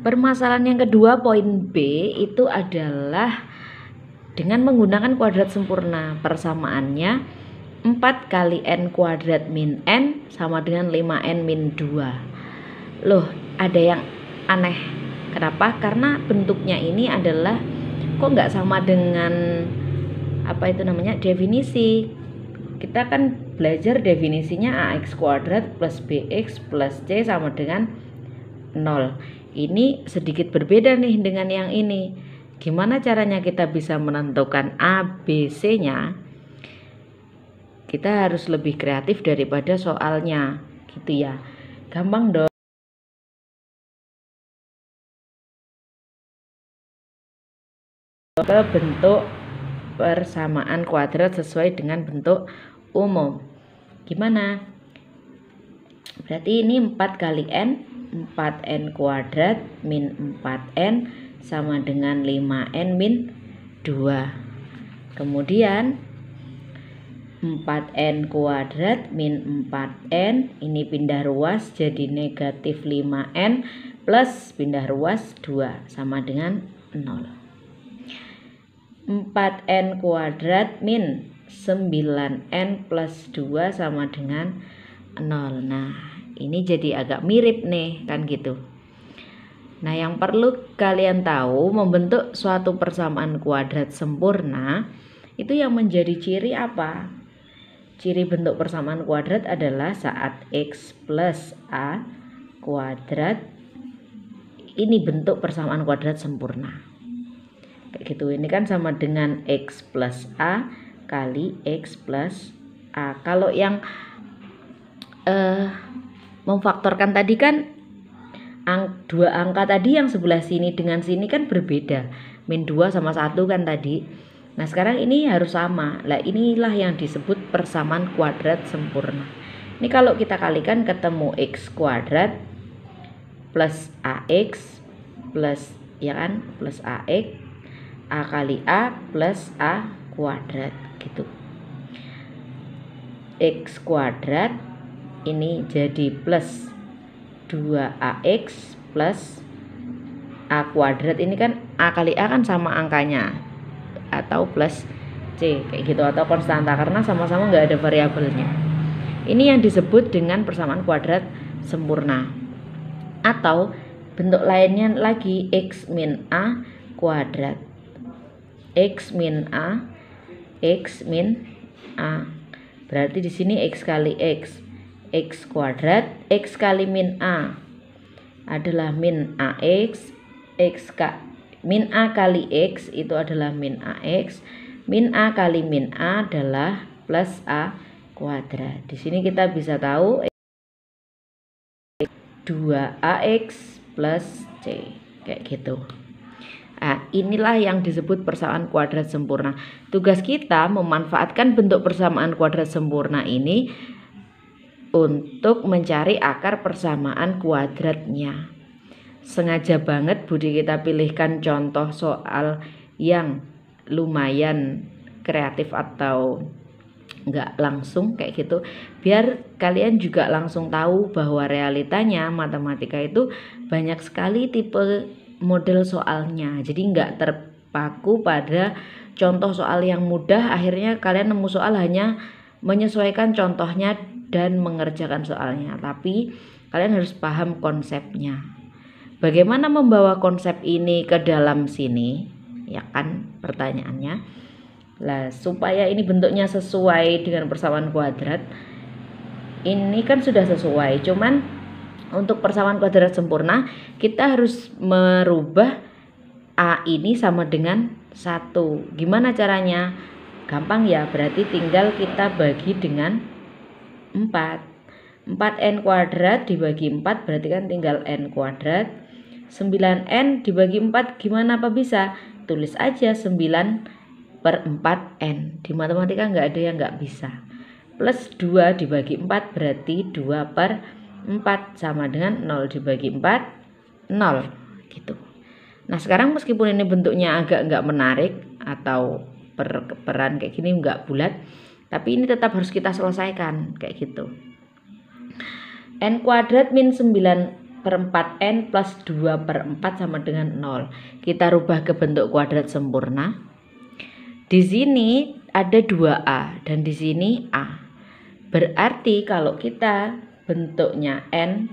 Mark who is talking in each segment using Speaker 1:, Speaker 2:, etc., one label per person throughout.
Speaker 1: Permasalahan yang kedua poin B itu adalah dengan menggunakan kuadrat sempurna. Persamaannya 4 kali n kuadrat min n sama dengan 5n min 2. Loh, ada yang aneh. Kenapa? Karena bentuknya ini adalah kok nggak sama dengan definisi. Kita kan belajar definisinya ax kuadrat plus bx plus c sama dengan 0. Ini sedikit berbeda nih dengan yang ini. Gimana caranya kita bisa menentukan A, B, C-nya? Kita harus lebih kreatif daripada soalnya, gitu ya. Gampang dong. Ke bentuk persamaan kuadrat sesuai dengan bentuk umum. Gimana? Berarti ini 4 kali n, 4n kuadrat min 4n sama dengan 5n min 2. Kemudian 4n kuadrat min 4n ini pindah ruas jadi negatif 5n plus pindah ruas 2 sama dengan 0. 4n kuadrat min 9n plus 2 sama dengan 0. Nah, ini jadi agak mirip nih, kan gitu. Nah, yang perlu kalian tahu, membentuk suatu persamaan kuadrat sempurna itu yang menjadi ciri apa? Ciri bentuk persamaan kuadrat adalah saat x plus a kuadrat ini bentuk persamaan kuadrat sempurna. Kayak gitu. Ini kan sama dengan x plus a kali x plus a. Kalau yang memfaktorkan tadi kan dua angka tadi yang sebelah sini dengan sini kan berbeda, min 2 sama 1 kan tadi. Nah, sekarang ini harus sama. Lah, inilah yang disebut persamaan kuadrat sempurna. Ini kalau kita kalikan ketemu x kuadrat plus ax plus plus ax, a kali a plus a kuadrat gitu. X kuadrat ini jadi plus 2ax plus a kuadrat. Ini kan a kali a kan sama angkanya atau plus c kayak gitu, atau konstanta karena sama-sama nggak ada variabelnya. Ini yang disebut dengan persamaan kuadrat sempurna. Atau bentuk lainnya lagi x min a kuadrat. X min a, x min a. Berarti di sini x kali x kuadrat, x kali min a adalah min ax, min a kali x itu adalah min ax, min a kali min a adalah plus a kuadrat. Di sini kita bisa tahu 2ax plus c kayak gitu. Nah, inilah yang disebut persamaan kuadrat sempurna. Tugas kita memanfaatkan bentuk persamaan kuadrat sempurna ini untuk mencari akar persamaan kuadratnya. Sengaja banget Budi kita pilihkan contoh soal yang lumayan kreatif atau enggak langsung kayak gitu, biar kalian juga langsung tahu bahwa realitanya matematika itu banyak sekali tipe model soalnya. Jadi enggak terpaku pada contoh soal yang mudah, akhirnya kalian nemu soal hanya menyesuaikan contohnya dan mengerjakan soalnya, tapi kalian harus paham konsepnya. Bagaimana membawa konsep ini ke dalam sini, ya kan pertanyaannya. Lah, supaya ini bentuknya sesuai dengan persamaan kuadrat, ini kan sudah sesuai, cuman untuk persamaan kuadrat sempurna kita harus merubah a ini sama dengan 1. Gimana caranya? Gampang ya, berarti tinggal kita bagi dengan 4. 4n kuadrat dibagi 4 berarti kan tinggal n kuadrat. 9n dibagi 4 gimana, apa bisa? Tulis aja 9/4n. Di matematika nggak ada yang nggak bisa. Plus 2 dibagi 4 berarti 2/4 sama dengan 0 dibagi 4 0 gitu. Nah, sekarang meskipun ini bentuknya agak nggak menarik atau peran kayak gini nggak bulat, tapi ini tetap harus kita selesaikan kayak gitu. N kuadrat min 9 per 4n plus 2 per 4 sama dengan 0. Kita rubah ke bentuk kuadrat sempurna. Di sini ada 2a dan di sini a. Berarti kalau kita bentuknya n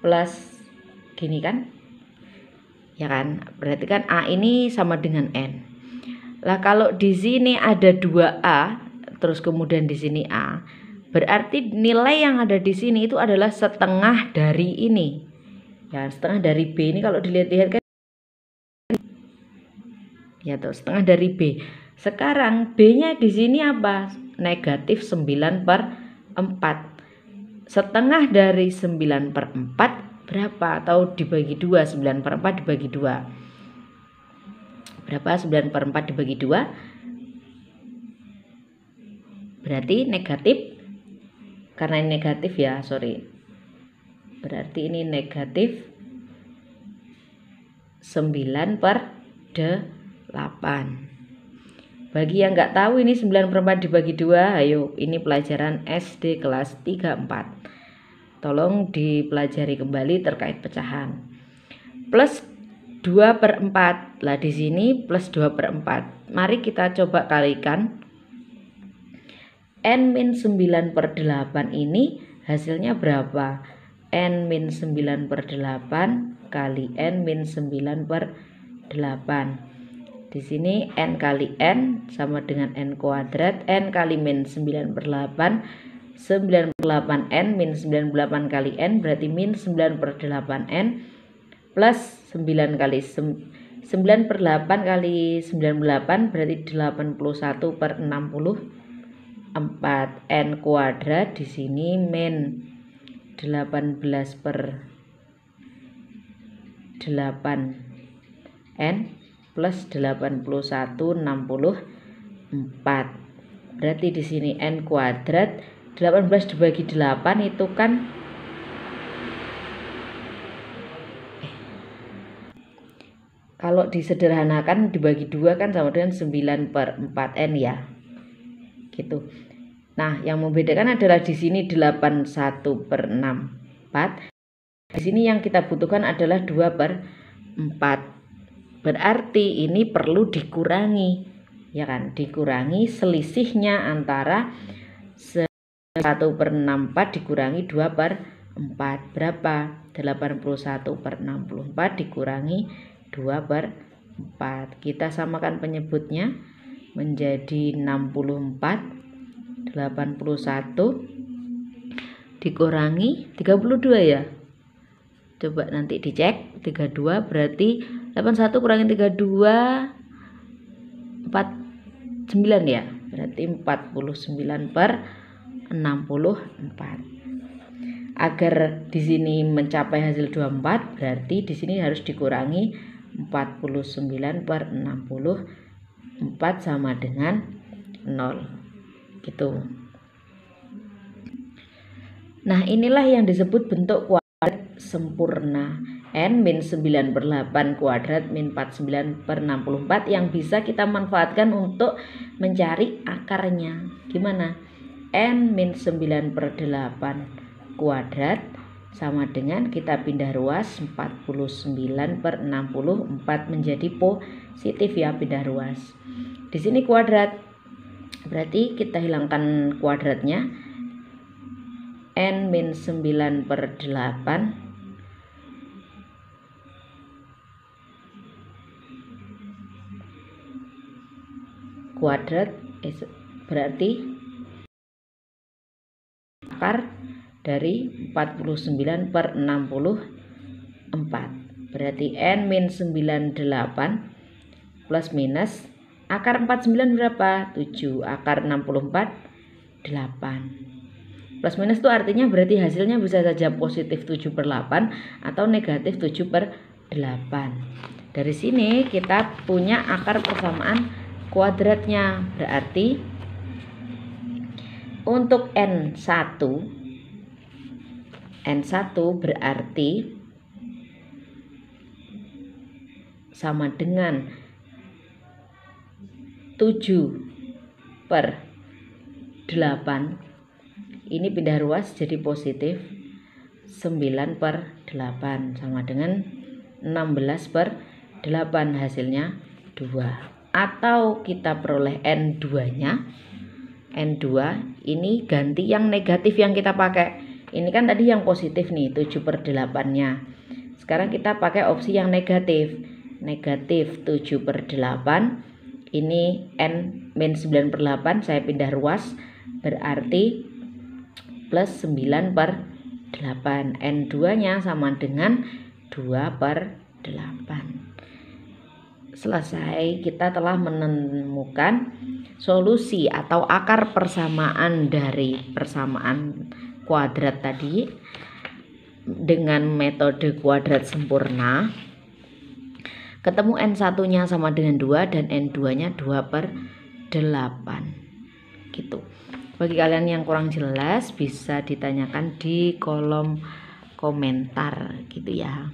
Speaker 1: plus gini kan? Ya kan? Berarti kan a ini sama dengan n. Lah kalau di sini ada 2a terus kemudian di sini a, berarti nilai yang ada di sini itu adalah setengah dari ini. Ya, setengah dari B ini kalau dilihat-lihat kan ya tuh, setengah dari B. Sekarang B-nya di sini apa? Negatif 9 per 4. Setengah dari 9 per 4 berapa? Atau dibagi 2, 9 per 4 dibagi 2. Berapa 9 per 4 dibagi 2? Berarti negatif, karena ini negatif ya, sorry. Berarti ini negatif 9 per 8. Bagi yang nggak tahu ini 9 per 4 dibagi 2, ayo ini pelajaran SD kelas 3-4. Tolong dipelajari kembali terkait pecahan. Plus 2 per 4. Lah di sini plus 2 per 4. Mari kita coba kalikan. N min 9 per 8 ini hasilnya berapa? N min 9 per 8 kali N min 9 per 8. Di sini N kali N sama dengan N kuadrat. N kali min 9 per 8, 9 per 8 N min 98 kali N berarti min 9 per 8 N plus 9 kali 9 per 8 kali 98 berarti 81 per 64. N kuadrat di sini min 18 per 8 N plus 81 64. Berarti di sini N kuadrat 18 dibagi 8 itu kan kalau disederhanakan dibagi 2 kan sama dengan 9 per 4N ya. Gitu. Nah, yang membedakan adalah di sini 81 per 64. Di sini yang kita butuhkan adalah 2 per 4. Berarti ini perlu dikurangi. Ya kan? Dikurangi selisihnya antara 1 per 64 dikurangi 2 per 4. Berapa? 81 per 64 dikurangi 2 per 4. Kita samakan penyebutnya menjadi 64. 81 dikurangi 32 ya. Coba nanti dicek. 32 berarti 81 kurangi 32 49 ya. Berarti 49 per 64. Agar di sini mencapai hasil 24 berarti di sini harus dikurangi 49 per 64 sama dengan 0. Gitu. Nah, inilah yang disebut bentuk kuadrat sempurna. N min 9 per 8 kuadrat min 49 per 64 yang bisa kita manfaatkan untuk mencari akarnya. Gimana? N min 9 per 8 kuadrat sama dengan kita pindah ruas 49 per 64 menjadi positif ya, pindah ruas. Di sini kuadrat. Berarti kita hilangkan kuadratnya. N min 9 per 8 kuadrat berarti akar dari 49 per 64. Berarti N min 98 plus minus akar 49 berapa? 7. Akar 64 8. Plus minus itu artinya berarti hasilnya bisa saja positif 7 per 8 atau negatif 7 per 8. Dari sini kita punya akar persamaan kuadratnya. Berarti untuk N1 berarti sama dengan 7 per 8. Ini pindah ruas jadi positif. 9/8 sama dengan 16/8, hasilnya 2. Atau kita peroleh N2 nya. N2 ini ganti yang negatif yang kita pakai. Ini kan tadi yang positif nih, 7/8 nya. Sekarang kita pakai opsi yang negatif. Negatif 7/8. Ini N-9/8, saya pindah ruas, berarti plus 9/8. N2 nya sama dengan 2/8. Selesai, kita telah menemukan solusi atau akar persamaan dari persamaan kuadrat tadi dengan metode kuadrat sempurna. Ketemu N1 nya sama dengan 2 dan N2 nya 2/8 gitu. Bagi kalian yang kurang jelas bisa ditanyakan di kolom komentar gitu ya.